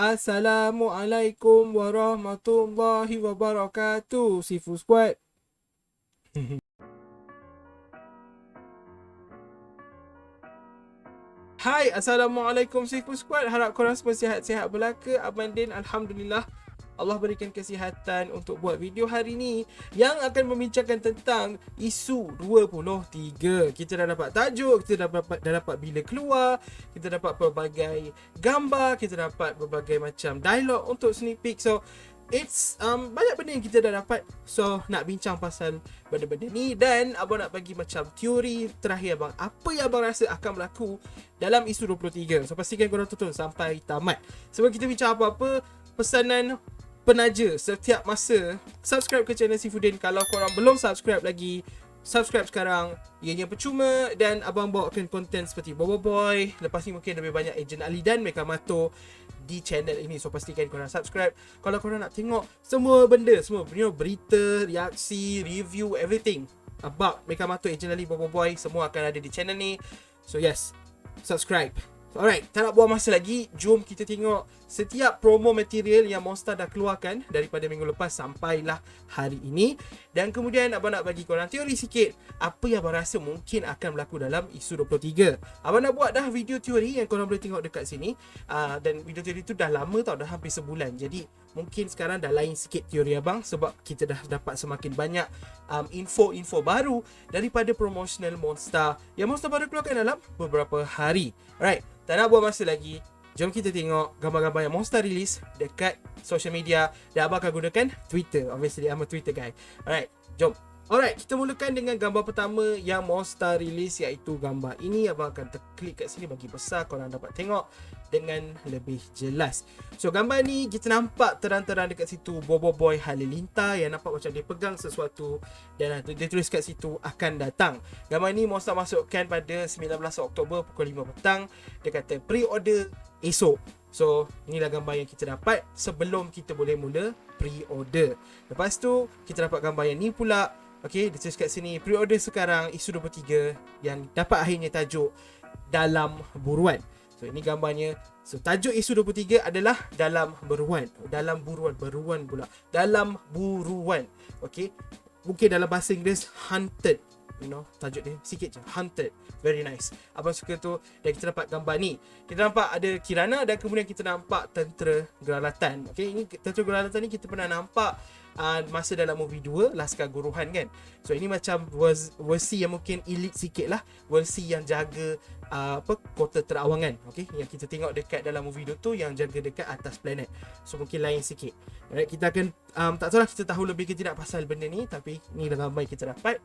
Assalamualaikum warahmatullahi wabarakatuh. Seafood Squad. Hai, Assalamualaikum Seafood Squad. Harap korang semua sihat-sihat belaka. Abang Din, Alhamdulillah, Allah berikan kesihatan untuk buat video hari ni yang akan membincangkan tentang isu 23. Kita dah dapat tajuk, kita dah dapat bila keluar, kita dapat pelbagai gambar, kita dapat berbagai macam dialog untuk sneak peek. So it's banyak benda yang kita dah dapat. So nak bincang pasal benda-benda ni, dan abang nak bagi macam teori terakhir abang, apa yang abang rasa akan berlaku dalam isu 23. So pastikan korang tonton sampai tamat. Sebelum kita bincang apa-apa, pesanan penaja setiap masa, subscribe ke channel Seafoodin. Kalau korang belum subscribe lagi, subscribe sekarang, ianya percuma. Dan abang bawakan konten seperti Bobo Boy, lepas ni mungkin lebih banyak Ejen Ali dan Mekamato di channel ini. So pastikan korang subscribe kalau korang nak tengok semua benda, semua berita, reaksi, review, everything about Mekamato, Ejen Ali, Bobo Boy, semua akan ada di channel ni. So yes, subscribe. Alright, tak nak buang masa lagi, jom kita tengok setiap promo material yang Monster dah keluarkan daripada minggu lepas sampailah hari ini. Dan kemudian abang nak bagi korang teori sikit apa yang abang rasa mungkin akan berlaku dalam isu 23. Abang nak buat dah video teori yang korang boleh tengok dekat sini. Dan video teori tu dah lama tau, dah hampir sebulan. Jadi mungkin sekarang dah lain sikit teori abang sebab kita dah dapat semakin banyak info-info baru daripada promotional Monster yang Monster baru keluarkan dalam beberapa hari. Alright, tak nak buang masa lagi, jom kita tengok gambar-gambar yang Monster release dekat social media. Dan abang akan gunakan Twitter. Obviously, I'm a Twitter guy. Alright, jom. Alright, kita mulakan dengan gambar pertama yang Monster release, iaitu gambar ini. Abang akan klik kat sini bagi besar, korang dapat tengok dengan lebih jelas. So gambar ni kita nampak terang-terang dekat situ Bobo Boy Halilintar yang nampak macam dia pegang sesuatu dan dia tulis kat situ akan datang. Gambar ni Monster masukkan pada 19 Oktober pukul 5 petang. Dia kata pre-order esok. So inilah gambar yang kita dapat sebelum kita boleh mula pre-order. Lepas tu kita dapat gambar yang ni pula. Okay, dia tulis kat sini pre-order sekarang isu 23 yang dapat akhirnya tajuk dalam buruan. So ini gambarnya. So tajuk isu 23 adalah dalam buruan. Dalam buruan, beruan pula. Dalam buruan. Okay, mungkin dalam bahasa Inggeris hunted. You know, tajuk dia sikit je, hunted. Very nice. Abang suka tu. Dan kita dapat gambar ni. Kita nampak ada Kirana dan kemudian kita nampak tentera geralatan. Okay, ini tentera geralatan ni kita pernah nampak masa dalam movie 2 Laskar Guruhan kan. So ini macam versi yang mungkin elite sikit lah, versi yang jaga kota terawangan. Okay, yang kita tengok dekat dalam movie 2 tu yang jaga dekat atas planet. So mungkin lain sikit. Alright, kita akan tak tahulah kita tahu lebih ke tidak pasal benda ni, tapi ni dah gambar yang kita dapat.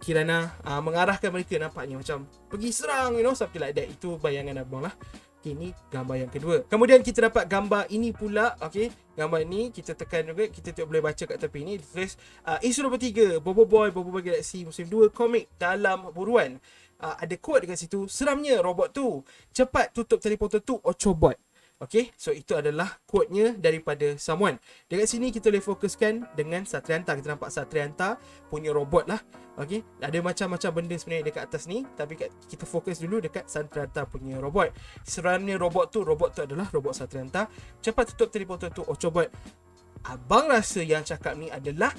Kirana mengarahkan mereka, nampaknya macam pergi serang, you know, something like that. Itu bayangan abang lah. Okay, ini gambar yang kedua. Kemudian kita dapat gambar ini pula. Okay, gambar ni kita tekan juga, kita tak boleh baca kat tepi ni. Tulis isu 23 Bobo Boy Galaxy musim 2 komik dalam buruan. Ada quote dekat situ, seramnya robot tu, cepat tutup teleporter tu, Ochobot. Okay, so itu adalah quote-nya daripada someone. Dekat sini kita boleh fokuskan dengan Satrianta. Kita nampak Satrianta punya robot lah. Okay, ada macam-macam benda sebenarnya dekat atas ni, tapi kita fokus dulu dekat Satrianta punya robot. Sebenarnya robot tu adalah robot Satrianta. Cepat tutup teleporter tu, Ochobot. Abang rasa yang cakap ni adalah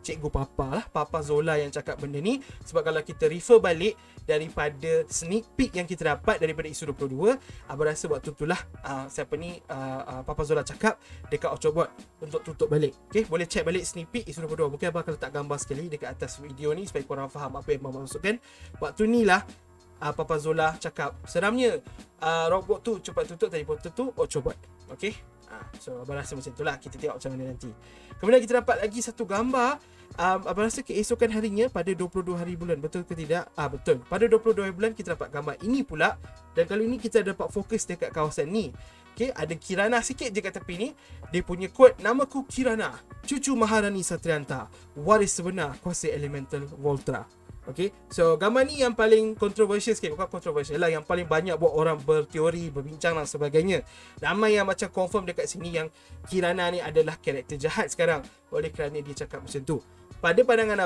Cikgu Papa lah, Papa Zola yang cakap benda ni. Sebab kalau kita refer balik daripada sneak peek yang kita dapat daripada isu 22, abang rasa waktu tu lah Papa Zola cakap dekat Ochobot untuk tutup balik. Okay, boleh check balik sneak peek isu 22. Mungkin abang akan letak gambar sekali dekat atas video ni supaya korang faham apa yang abang maksudkan. Waktu ni lah Papa Zola cakap seramnya robot tu cepat tutup teleporter tu, Ochobot. Okay, so abang rasa macam tu lah. Kita tengok macam mana nanti. Kemudian kita dapat lagi satu gambar. Abang rasa keesokan harinya pada 22 hari bulan. Betul ke tidak? Betul. Pada 22 hari bulan kita dapat gambar ini pula. Dan kali ini kita dapat fokus dekat kawasan ni. Okay, ada Kirana sikit je kat tepi ni. Dia punya quote, namaku Kirana, cucu Maharani Satrianta, waris sebenar kuasa elemental Voltra. Okay, so gambar ni yang paling kontroversial sikit. Bukan kontroversial lah, yang paling banyak buat orang berteori, berbincang dan sebagainya. Ramai yang macam confirm dekat sini yang Kirana ni adalah karakter jahat sekarang, oleh kerana dia cakap macam tu. Pada pandangan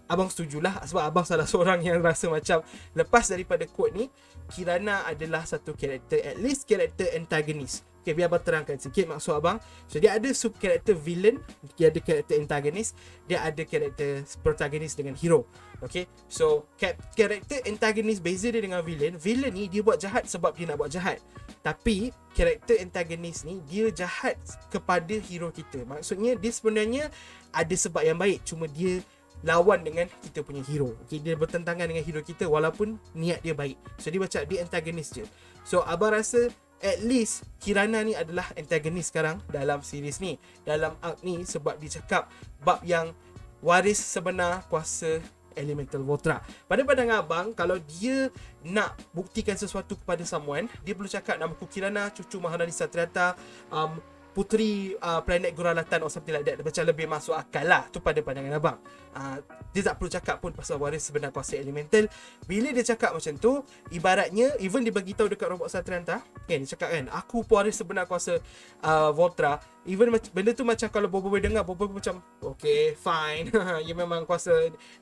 abang setujulah, sebab abang salah seorang yang rasa macam lepas daripada quote ni, Kirana adalah satu karakter, at least karakter antagonis. Okay, biar abang terangkan sikit maksud abang. So dia ada sub karakter villain, dia ada karakter antagonis, dia ada karakter protagonis dengan hero. Okay, so karakter antagonis beza dia dengan villain. Villain ni dia buat jahat sebab dia nak buat jahat. Tapi karakter antagonis ni dia jahat kepada hero kita. Maksudnya dia sebenarnya ada sebab yang baik, cuma dia lawan dengan kita punya hero. Okay, dia bertentangan dengan hero kita walaupun niat dia baik. So dia macam dia antagonis je. So abang rasa at least Kirana ni adalah antagonis sekarang dalam series ni, dalam arc ni, sebab dia cakap bab yang waris sebenar kuasa Elemental Voltra. Pada pandangan abang, kalau dia nak buktikan sesuatu kepada someone, dia perlu cakap namaku Kirana, cucu Maharani Satriata, puteri planet Guralatan or something like that. Macam lebih masuk akal lah. Tu pada pandangan abang. Dia tak perlu cakap pun pasal waris sebenar kuasa elemental. Bila dia cakap macam tu, ibaratnya even dia bagi tahu dekat robot Satrianta, kan, dia cakap kan, aku waris sebenar kuasa Voltra. Even benda tu macam kalau Bobo dengar, Bobo macam okay, fine. You memang kuasa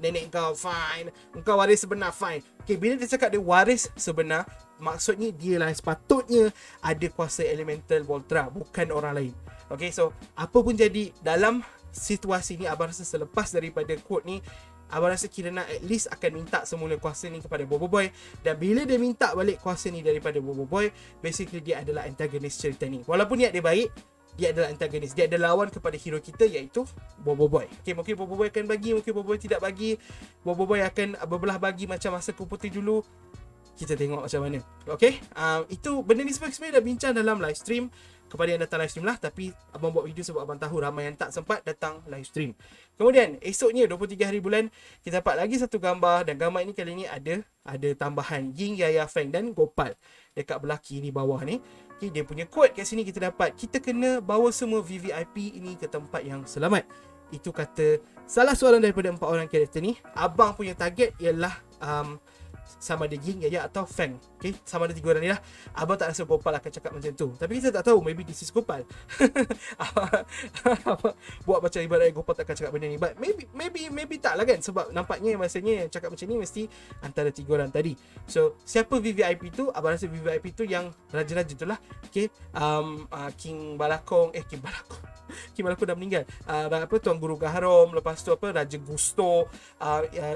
nenek kau, fine. Engkau waris sebenar, fine. Okay, bila dia cakap dia waris sebenar, maksudnya dia lah sepatutnya ada kuasa elemental Voltra, bukan orang lain. Okay, so apa pun jadi dalam situasi ni, abang rasa selepas daripada quote ni, abang rasa Kirana at least akan minta semula kuasa ni kepada Bobo Boy. Dan bila dia minta balik kuasa ni daripada Bobo Boy, basically dia adalah antagonis cerita ni. Walaupun niat dia baik, dia adalah antagonis. Dia ada lawan kepada hero kita, iaitu Bobo Boy. Okay, mungkin Bobo Boy akan bagi, mungkin Bobo Boy tidak bagi. Bobo Boy akan berbelah bagi macam masa Kuputi dulu. Kita tengok macam mana. Okay, itu benda ni sebenarnya dah bincang dalam live stream. Kepada yang datang live stream lah, tapi abang buat video sebab abang tahu ramai yang tak sempat datang live stream. Kemudian esoknya 23 hari bulan, kita dapat lagi satu gambar, dan gambar ini kali ni ada tambahan Ying, Yaya, Feng dan Gopal dekat belah kiri bawah ni. Okay, dia punya quote kat sini kita dapat, kita kena bawa semua VVIP ini ke tempat yang selamat. Itu kata salah seorang daripada 4 orang karakter ni. Abang punya target ialah sama ada Ying, Yaya atau Feng. Okay, sama ada 3 orang ni lah. Abang tak rasa Gopal akan cakap macam tu, tapi kita tak tahu, maybe this is Gopal. Buat macam ibarat Gopal tak akan cakap benda ni, but maybe tak lah kan, sebab nampaknya masanya cakap macam ni mesti antara 3 orang tadi. So siapa VVIP tu? Abang rasa VVIP tu yang raja-raja tu lah. Okay, King Balakong, King Balakong dah meninggal. Tuan Guru Gaharom, lepas tu Raja Gusto,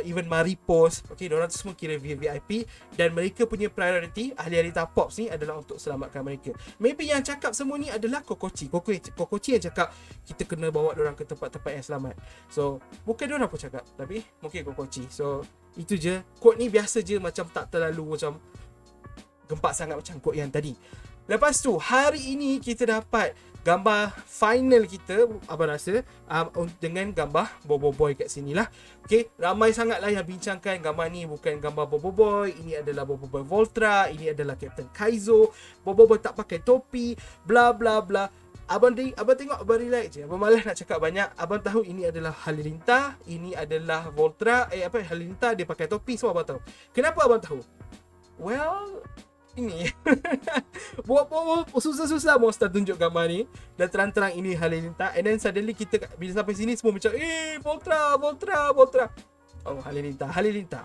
even Maripos. Okay, diorang tu semua kira VVIP, dan mereka punya priority, ahli-ahli Tapops ni adalah untuk selamatkan mereka. Maybe yang cakap semua ni adalah Kokochi yang cakap kita kena bawa diorang ke tempat-tempat yang selamat. So bukan diorang pun cakap, tapi mungkin Kokochi. So itu je. Quote ni biasa je, macam tak terlalu macam gempak sangat macam quote yang tadi. Lepas tu hari ini kita dapat gambar final kita, abang rasa, dengan gambar Bobo Boy kat sini lah. Okay, ramai sangat lah yang bincangkan gambar ni bukan gambar Bobo Boy, ini adalah Bobo Boy Voltra, ini adalah Captain Kaizo, Bobo Boy tak pakai topi, bla bla bla. Abang tengok, abang relax je. Abang malas nak cakap banyak. Abang tahu ini adalah Halilintar, ini adalah Voltra, Halilintar dia pakai topi, semua abang tahu. Kenapa abang tahu? Well, ini buat susah-susah monster tunjuk gambar ni, dan terang-terang ini Halilintar, and then suddenly kita bila sampai sini semua macam Voltra. Oh, Halilintar.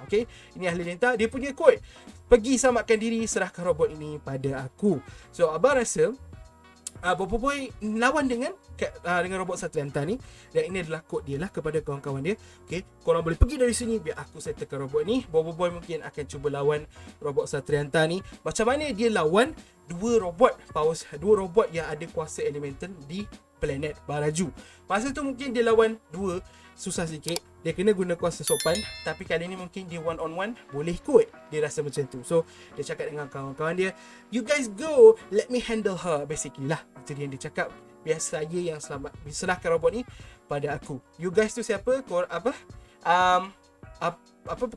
Okay, ini Halilintar. Dia punya quote, pergi selamatkan diri, serahkan robot ini pada aku. So abang rasa Bobo Boy lawan dengan robot Satrianta ni, dan ini adalah kod dia lah kepada kawan-kawan dia. Okay, korang boleh pergi dari sini biar aku settlekan robot ni. Bobo Boy mungkin akan cuba lawan robot Satrianta ni. Macam mana dia lawan dua robot yang ada kuasa elemental di planet Baraju. Masa tu mungkin dia lawan dua, susah sikit. Dia kena guna kuasa sopan, tapi kali ni mungkin dia one on one boleh kot. Dia rasa macam tu. So dia cakap dengan kawan-kawan dia, you guys go, let me handle her, basically lah. Itu dia yang dia cakap, biar saya yang selamat, serahkan robot ni pada aku. You guys tu siapa?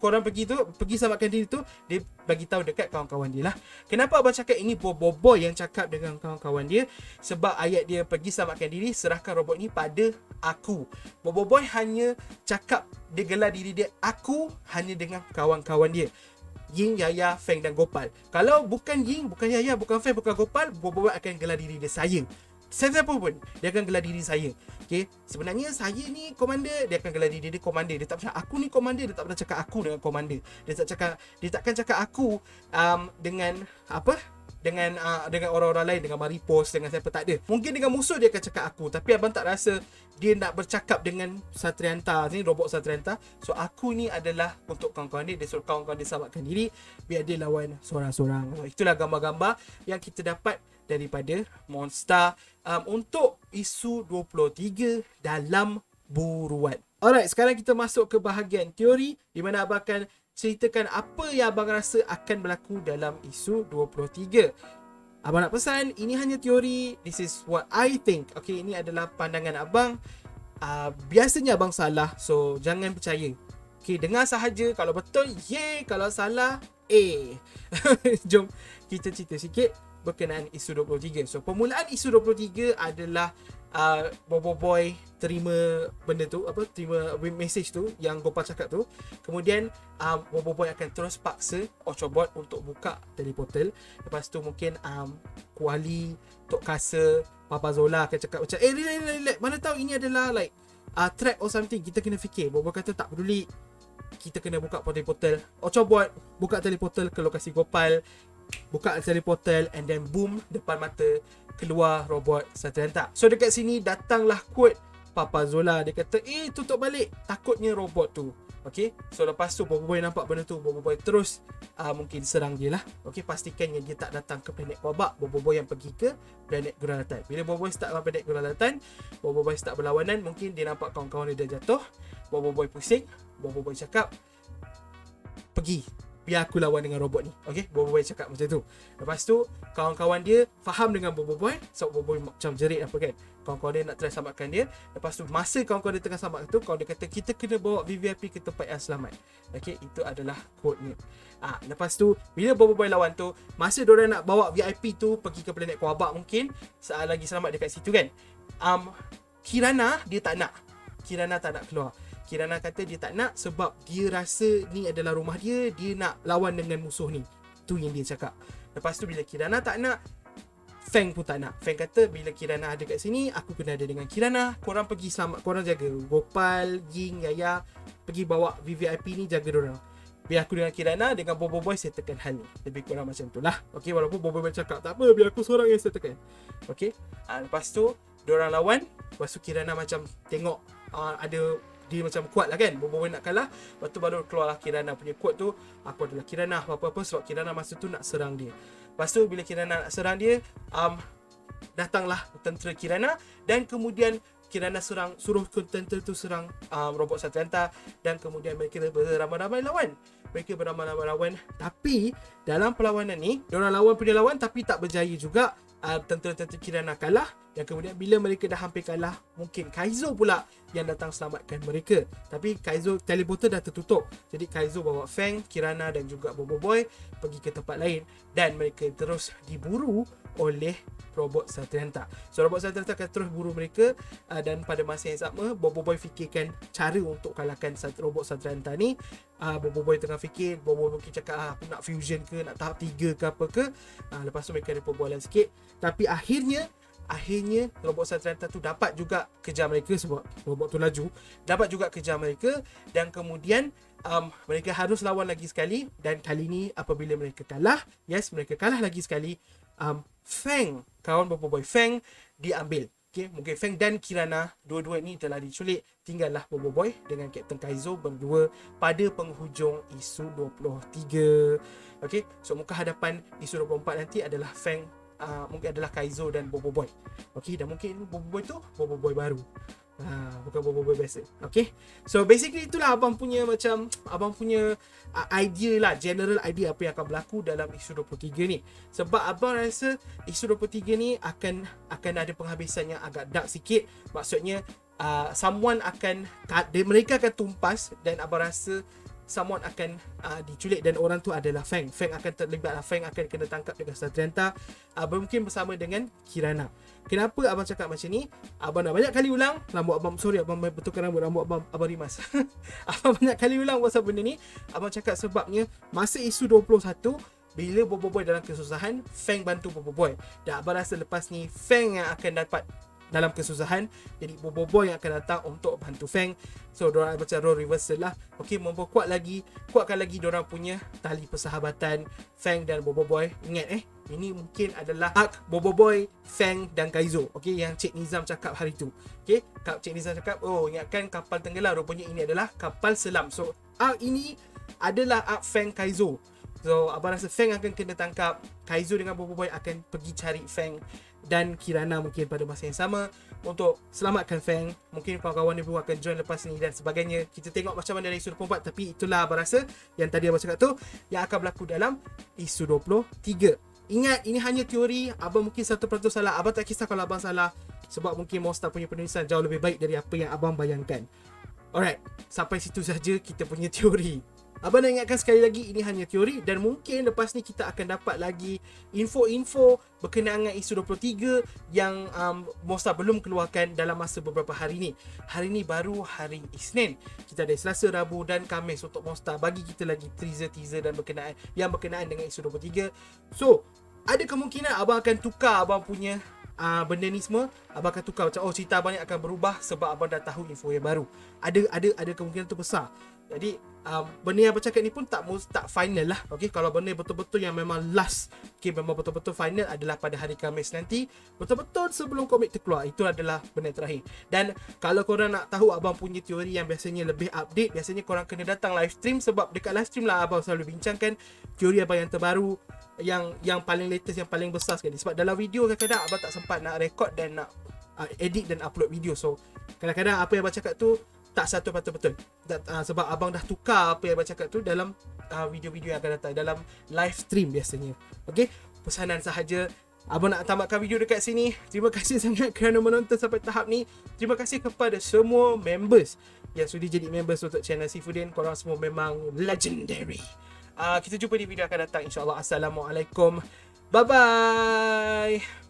Korang pergi selamatkan diri tu. Dia bagi tahu dekat kawan-kawan dia lah. Kenapa abang cakap ini Bobo Boy yang cakap dengan kawan-kawan dia? Sebab ayat dia, pergi selamatkan diri, serahkan robot ni pada aku. Bobo Boy hanya cakap, dia gelar diri dia aku hanya dengan kawan-kawan dia, Ying, Yaya, Feng dan Gopal. Kalau bukan Ying, bukan Yaya, bukan Feng, bukan Gopal, Bobo Boy akan gelar diri dia saya. Siapa pun dia akan gelar diri saya. Okay, sebenarnya saya ni komander, dia akan gelar diri dia komander. Dia tak pernah aku ni komander, dia tak pernah cakap aku dengan komander. Dia takkan cakap aku dengan apa? dengan orang-orang lain, dengan Maripos, dengan siapa, tak ada. Mungkin dengan musuh dia akan cakap aku, tapi abang tak rasa dia nak bercakap dengan Satrianta ni, robot Satrianta. So aku ni adalah untuk kawan-kawan dia suruh kawan-kawan dia selamatkan diri biar dia lawan seorang-seorang. So, itulah gambar-gambar yang kita dapat daripada Monster untuk isu 23 dalam buruan. Alright, sekarang kita masuk ke bahagian teori di mana abang akan ceritakan apa yang abang rasa akan berlaku dalam isu 23. Abang nak pesan, ini hanya teori. This is what I think. Okay, ini adalah pandangan abang. Biasanya abang salah, so jangan percaya. Okay, dengar sahaja. Kalau betul, yay. Kalau salah, Jom kita cerita sikit berkenaan isu 23. So, permulaan isu 23 adalah Bobo Boy terima benda tu, terima message tu yang Gopal cakap tu. Kemudian Bobo Boy akan terus paksa Ochobot untuk buka teleportal. Lepas tu mungkin Kuali, Tok Kasa, Papa Zola akan cakap macam relax, mana tahu ini adalah like trap or something. Kita kena fikir. Bobo kata tak peduli, kita kena buka teleportal. Ochobot buka teleportal ke lokasi Gopal, buka teleportal, and then boom, depan mata keluar robot Satrianta. So dekat sini datanglah quote Papa Zola. Dia kata tutup balik, takutnya robot tu. Okay, so lepas tu Bobo Boy nampak benda tu, Bobo Boy terus mungkin serang dia lah. Okay, pastikan yang dia tak datang ke planet Kuabak. Bobo Boy yang pergi ke planet Guralatan. Bila Bobo Boy start planet Guralatan, Bobo Boy start berlawanan. Mungkin dia nampak kawan-kawan dia dah jatuh. Bobo Boy pusing. Bobo Boy cakap, pergi, biar aku lawan dengan robot ni. Okay, Bobo Boy cakap macam tu. Lepas tu kawan-kawan dia faham dengan Bobo Boy. So Bobo Boy macam jerit apa kan, kawan-kawan dia nak try selamatkan dia. Lepas tu masa kawan-kawan dia tengah selamat tu, kawan dia kata kita kena bawa VVIP ke tempat yang selamat. Okay, itu adalah quote-nya. Lepas tu bila Bobo Boy lawan tu, masa diorang nak bawa VIP tu pergi ke planet Kuabak, mungkin lagi selamat dekat situ kan, Kirana dia tak nak. Kirana tak nak keluar. Kirana kata dia tak nak sebab dia rasa ni adalah rumah dia. Dia nak lawan dengan musuh ni. Tu yang dia cakap. Lepas tu bila Kirana tak nak, Feng pun tak nak. Feng kata bila Kirana ada kat sini, aku kena ada dengan Kirana. Korang pergi selamat, korang jaga Gopal, Ying, Yaya, pergi bawa VVIP ni, jaga dorang. Biar aku dengan Kirana, dengan Bobo Boy settlekan hal ni. Lebih kurang macam tu lah. Okay, walaupun Bobo Boy cakap tak apa, biar aku seorang yang settlekan. Okay, lepas tu dorang lawan. Lepas tu Kirana macam tengok ada dia macam kuat lah kan, Bobo Boy nak kalah. Lepas tu baru keluarlah Kirana punya quote tu, aku adalah Kirana apa-apa, sebab Kirana masa tu nak serang dia. Lepas tu bila Kirana nak serang dia, datanglah tentera Kirana, dan kemudian Kirana suruh tentera tu serang robot Satrianta, dan kemudian mereka beramai-ramai lawan. Mereka beramai-ramai lawan, tapi dalam perlawanan ni, diorang punya lawan tapi tak berjaya juga. Tentera-tentera Kirana kalah, dan kemudian bila mereka dah hampir kalah, mungkin Kaizo pula yang datang selamatkan mereka. Tapi Kaizo teleporter dah tertutup, jadi Kaizo bawa Feng, Kirana dan juga Bobo Boy pergi ke tempat lain, dan mereka terus diburu oleh robot Satrianta. So robot Satrianta akan terus buru mereka, dan pada masa yang sama Bobo Boy fikirkan cara untuk kalahkan robot Satrianta ni. Bobo Boy tengah fikir, Bobo Boy mungkin cakap aku nak fusion ke, nak tahap 3 ke apa ke. Lepas tu mereka ada perbualan sikit, tapi akhirnya robot Satrianta tu dapat juga kejar mereka sebab robot tu laju, dapat juga kejar mereka, dan kemudian mereka harus lawan lagi sekali, dan kali ni apabila mereka kalah, mereka kalah lagi sekali, Feng, kawan Bobo Boy Feng diambil. Okay, mungkin Feng dan Kirana dua-dua ni telah diculik. Tinggallah Bobo Boy dengan Captain Kaizo berdua pada penghujung isu 23. Okay, so muka hadapan isu 24 nanti adalah Feng, mungkin adalah Kaizo dan Bobo Boy. Okay, dan mungkin Bobo Boy tu Bobo Boy baru, bukan Bobo Boy biasa. Okay, so basically itulah abang punya idea lah, general idea apa yang akan berlaku dalam isu 23 ni. Sebab abang rasa isu 23 ni akan ada penghabisan yang agak dark sikit. Maksudnya mereka akan tumpas, dan abang rasa someone akan diculik, dan orang tu adalah Feng. Feng akan terlibat, Feng akan kena tangkap dengan Satrianta, mungkin bersama dengan Kirana. Kenapa abang cakap macam ni? Abang dah banyak kali ulang, abang betulkan rambut abang rimas. Abang banyak kali ulang pasal benda ni. Abang cakap sebabnya masa isu 21, bila Bobo Boy dalam kesusahan, Feng bantu Bobo Boy. Dan abang rasa lepas ni Feng yang akan dapat dalam kesusahan, jadi Bobo Boy yang akan datang untuk bantu Feng. So diorang macam role reversal lah. Okay, kuatkan lagi diorang punya tali persahabatan Feng dan Bobo Boy. Ingat Ini mungkin adalah arc Boboiboy, Fang dan Kaizo. Okay, yang Cik Nizam cakap hari tu. Okay, Cik Nizam cakap, oh ingatkan kapal tenggelam, rupanya ini adalah kapal selam. So arc ini adalah arc Fang Kaizo. So abang rasa Fang akan kena tangkap, Kaizo dengan Boboiboy akan pergi cari Fang dan Kirana mungkin pada masa yang sama untuk selamatkan Fang. Mungkin kawan-kawan ni pun akan join lepas ni dan sebagainya. Kita tengok macam mana dari isu 24, tapi itulah abang rasa yang tadi abang cakap tu yang akan berlaku dalam isu 23. Ingat, ini hanya teori. Abang mungkin 1% salah. Abang tak kisah kalau abang salah, sebab mungkin Monster punya penulisan jauh lebih baik dari apa yang abang bayangkan. Alright, sampai situ saja kita punya teori. Abang nak ingatkan sekali lagi, ini hanya teori dan mungkin lepas ni kita akan dapat lagi info-info berkenaan dengan isu 23 yang Monster belum keluarkan dalam masa beberapa hari ni. Hari ni baru hari Isnin. Kita ada Selasa, Rabu dan Khamis untuk Monster bagi kita lagi teaser-teaser dan berkenaan dengan isu 23. So, ada kemungkinan abang akan tukar abang punya benda ni semua. Abang akan tukar macam cerita abang ni akan berubah sebab abang dah tahu info yang baru. Ada kemungkinan tu besar. Jadi benda yang abang cakap ni pun tak final lah. Okay, kalau benda betul-betul yang memang last, okay, memang betul-betul final adalah pada hari Khamis nanti, betul-betul sebelum komik terkeluar. Itu adalah benda terakhir. Dan kalau korang nak tahu abang punya teori yang biasanya lebih update, biasanya korang kena datang live stream, sebab dekat live stream lah abang selalu bincangkan teori abang yang terbaru, yang paling latest, yang paling besar sekali. Sebab dalam video kadang-kadang abang tak sempat nak record dan nak edit dan upload video. So kadang-kadang apa yang abang cakap tu tak 100% betul. Sebab abang dah tukar apa yang abang cakap tu dalam video-video yang akan datang, dalam live stream biasanya. Okay, pesanan sahaja. Abang nak tamatkan video dekat sini. Terima kasih sangat kerana menonton sampai tahap ni. Terima kasih kepada semua members yang sudi jadi members untuk channel Sifudin. Korang semua memang legendary. Kita jumpa di video akan datang, insyaAllah. Assalamualaikum. Bye-bye.